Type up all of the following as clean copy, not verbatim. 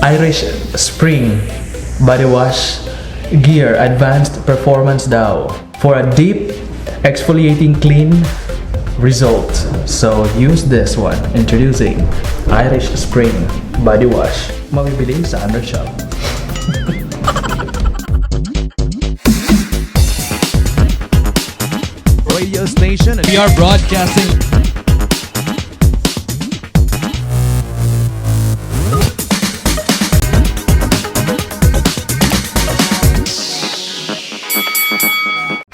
Irish Spring Body Wash Gear Advanced Performance daw for a deep exfoliating clean result. So use this one. Introducing Irish Spring Body Wash. Mabibili sa ANDRZEJ SHOP. Radio station. We are broadcasting.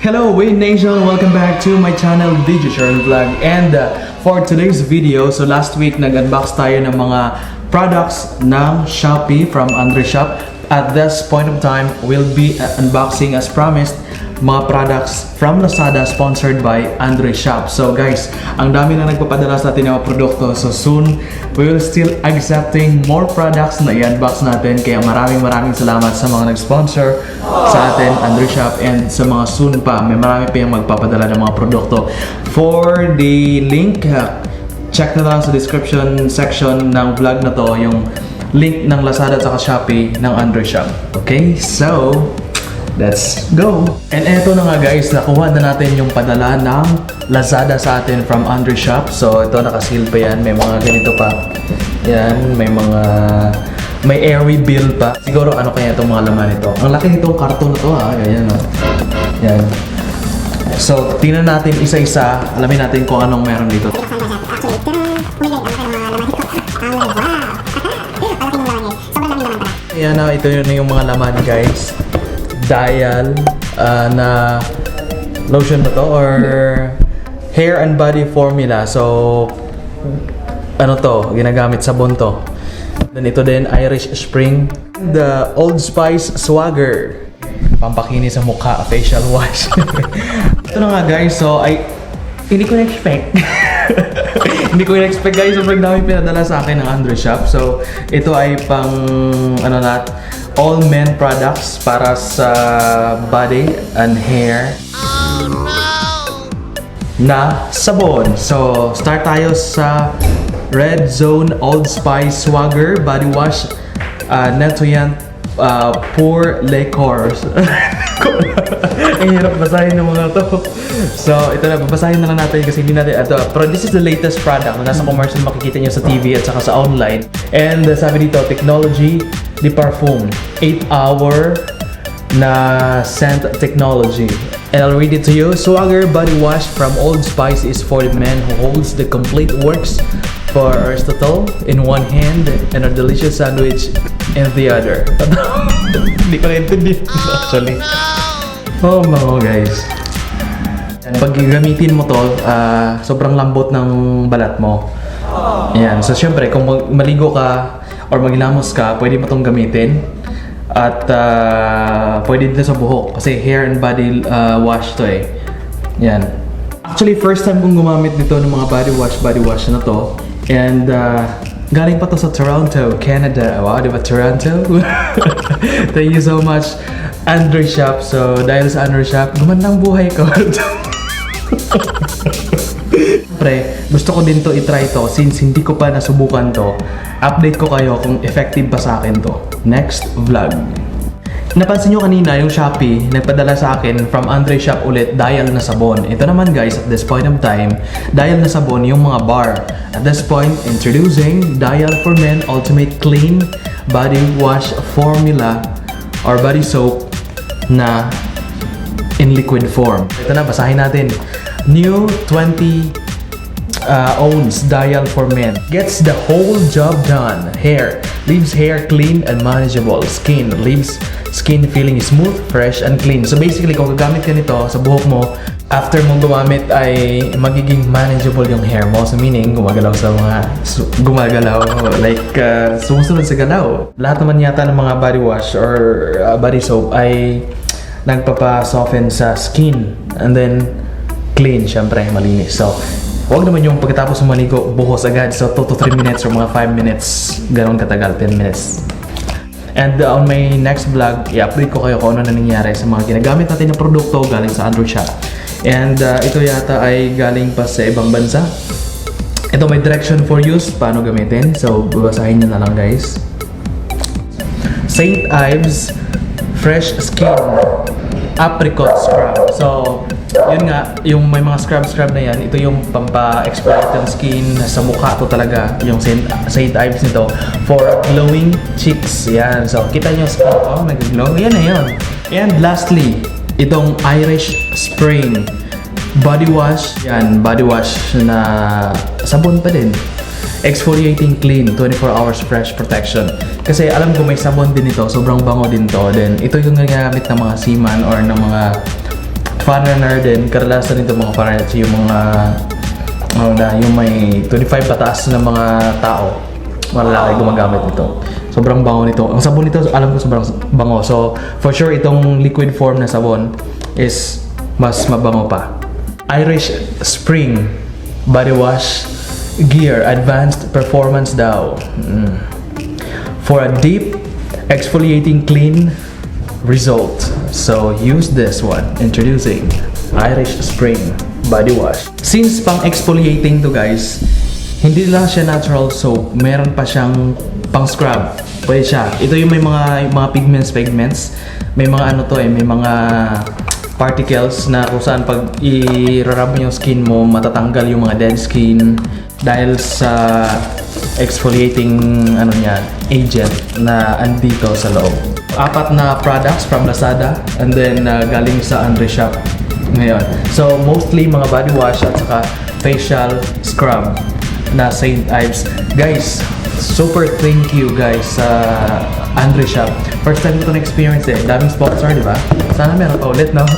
Hello Wayne Nation! Welcome back to my channel, DJ Sherwin Vlog. And for today's video, so last week nag-unbox tayo ng mga products ng Shopee from ANDRZEJ SHOP. At this point of time, we'll be unboxing as promised mga products from Lazada sponsored by ANDRZEJ SHOP. So guys, ang dami na nagpapadala sa atin ng mga produkto. So soon, we will still accepting more products na i-unbox natin. Kaya maraming salamat sa mga nag-sponsor sa atin, ANDRZEJ SHOP, and sa mga soon pa. May marami pa yung magpapadala ng mga produkto. For the link, check na lang sa description section ng vlog na to yung link ng Lazada at Shopee ng ANDRZEJ SHOP. Okay, so let's go! And eto na nga guys, nakuha na natin yung padala ng Lazada sa atin from ANDRZEJ SHOP. So ito, nakaseal pa yan. May mga ganito pa. Yan, may airy bill pa. Siguro ano kaya itong mga laman nito. Ang laki nitong karton na to ha. Ganyan o. Yan. So tingnan natin isa-isa. Alamin natin kung anong meron dito. Ayan na, ito yun yung mga laman guys. Dial na lotion na to or hair and body formula. So ano to, ginagamit sabon to. Then ito din Irish Spring, the Old Spice Swagger, pampakinis sa mukha, facial wash. Ito na nga guys, so hindi ko na-expect. Hindi ko na-expect guys, sobrang dami pinadala sa akin ng ANDRZEJ SHOP. So ito ay pang all men products para sa body and hair na sabon. So start tayo sa Red Zone Old Spice Swagger Body Wash Nettoyant Pour Le Corps. Ang hirap basahin ng mga to. So ito na, babasahin na lang natin kasi hindi natin pero this is the latest product na nasa commercial makikita nyo sa TV at saka sa online. And sabi dito, technology de parfum, 8-hour na scent technology. And I'll read it to you. Swagger Body Wash from Old Spice is for the man who holds the complete works for Aristotle in one hand and a delicious sandwich in the other. Hindi ko na-intindihan actually. Oh no guys. Pag gagamitin mo to, sobrang lambot ng balat mo. Ayan. So syempre, kung maligo ka or maghilamos ka, pwede mo itong gamitin. At pwede din sa buhok kasi hair and body wash to eh. Yan. Actually, first time kong gumamit nito ng mga body wash na to. And galing pa to sa Toronto, Canada. Wow, di ba Toronto? Thank you so much, ANDRZEJ SHOP. So dahil sa ANDRZEJ SHOP, gumandang buhay ko. Pre, gusto ko din to i-try to since hindi ko pa nasubukan to. Update ko kayo kung effective pa sa akin to. Next vlog. Napansin nyo kanina yung Shopee nagpadala sa akin from ANDRZEJ SHOP ulit dial na sabon. Ito naman guys, at this point of time, dial na sabon yung mga bar. At this point, introducing Dial for Men Ultimate Clean Body Wash Formula or Body Soap na in liquid form. Ito na, basahin natin. New 20 ounce Dial for Men gets the whole job done. Hair leaves hair clean and manageable. Skin leaves skin feeling smooth, fresh, and clean. So basically, kung gagamit ka nito sa buhok mo, after mong gumamit ay magiging manageable yung hair mo. So meaning, gumagalaw sa mga like sumusunod sa galaw. Lahat naman yata ng mga body wash or body soap ay nagpapa-soften sa skin and then clean, syempre, malinis. So huwag naman yung pagkatapos ng maligo, buhos agad. So 2 to 3 minutes or mga 5 minutes, ganoon katagal, 10 minutes. And on my next vlog, i-update ko kayo kung ano na nangyari sa mga ginagamit natin na produkto galing sa ANDRZEJ SHOP. And ito yata ay galing pa sa ibang bansa. Ito may direction for use, paano gamitin. So babasahin nyo na lang guys. St. Ives Fresh Skin Apricot Scrub. So, yun nga, yung may mga scrub na yan, ito yung pampa-exfoliate ng skin sa mukha to talaga, yung St. Ives nito for glowing cheeks. Yan. So, kita nyo skin ko, nag-glow. Yan na yun. And lastly, itong Irish Spring body wash. Yan, body wash na sabon pa din. Exfoliating clean, 24 hours fresh protection. Kasi alam ko may sabon din ito, sobrang bango din to. Then ito yung ginagamit ng mga seaman or ng mga foreigner din. Karalasan nito mga foreigner, yung mga yung may 25 pataas na mga tao, mga lalaki gumagamit nito. Sobrang bango nito. Ang sabon nito, alam ko sobrang bango. So for sure itong liquid form na sabon is mas mabango pa. Irish Spring body wash gear, advanced performance daw. For a deep exfoliating clean result. So use this one. Introducing Irish Spring body wash. Since pang exfoliating to guys, hindi lang siya natural soap, meron pa siyang pang scrub. Pwede siya. Ito yung may mga pigments. May mga ano to may mga particles na kung saan pag i-rub mo yung skin mo, matatanggal yung mga dead skin dahil sa exfoliating agent na andito sa loob. 4 na products from Lazada and then galing sa ANDRZEJ SHOP ngayon. So mostly mga body wash at saka facial scrub na St. Ives. Guys, super thank you guys sa ANDRZEJ SHOP. First time ko ito na-experience Daming sponsor, di ba? Sana meron pa ulit, no?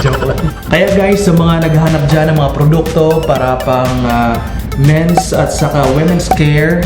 Joke lang. Kaya guys, sa mga naghahanap dyan ng mga produkto para pang men's at saka women's care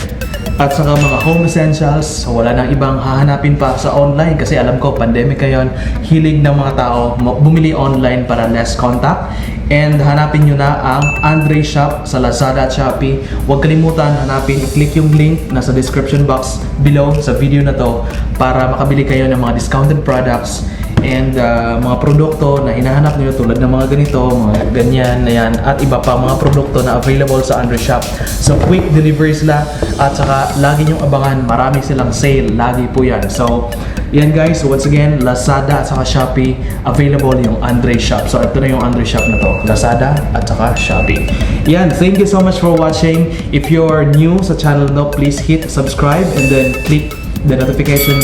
at saka mga home essentials, wala nang ibang hahanapin pa sa online kasi alam ko pandemic ngayon, hilig ng mga tao bumili online para less contact. And hanapin nyo na ang ANDRZEJ SHOP sa Lazada at Shopee. Huwag kalimutan hanapin, i-click yung link nasa description box below sa video na to para makabili kayo ng mga discounted products and mga produkto na hinahanap nyo tulad ng mga ganito, mga ganyan na yan at iba pa mga produkto na available sa ANDRZEJ SHOP. So quick delivery sila at saka lagi nyong abangan, marami silang sale, lagi po yan. So yan guys, once again, Lazada at saka Shopee, available yung ANDRZEJ SHOP. So ito na yung ANDRZEJ SHOP na to, Lazada at saka Shopee. Yan, thank you so much for watching. If you're new sa channel no, please hit subscribe and then click the notification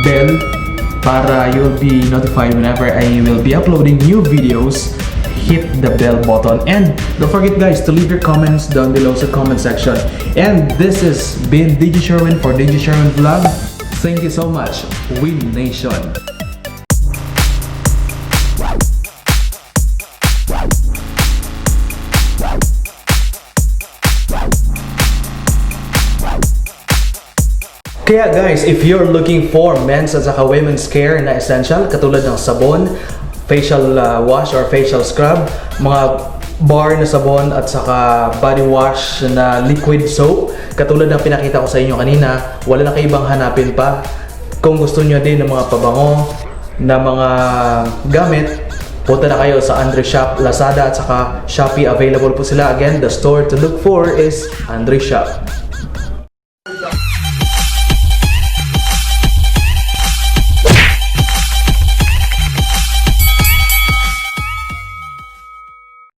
bell para you'll be notified whenever I will be uploading new videos. Hit the bell button and don't forget guys to leave your comments down below sa comment section. And this has been DJ Sherwin for DJ Sherwin Vlog. Thank you so much, Win Nation. Kaya guys, if you're looking for men's at saka women's care na essential, katulad ng sabon, facial wash or facial scrub, mga bar na sabon at saka body wash na liquid soap, katulad ng pinakita ko sa inyo kanina, wala na kayo ibang hanapin pa. Kung gusto nyo din ng mga pabango na mga gamit, punta na kayo sa ANDRZEJ SHOP, Lazada at saka Shopee, available po sila. Again, the store to look for is ANDRZEJ SHOP.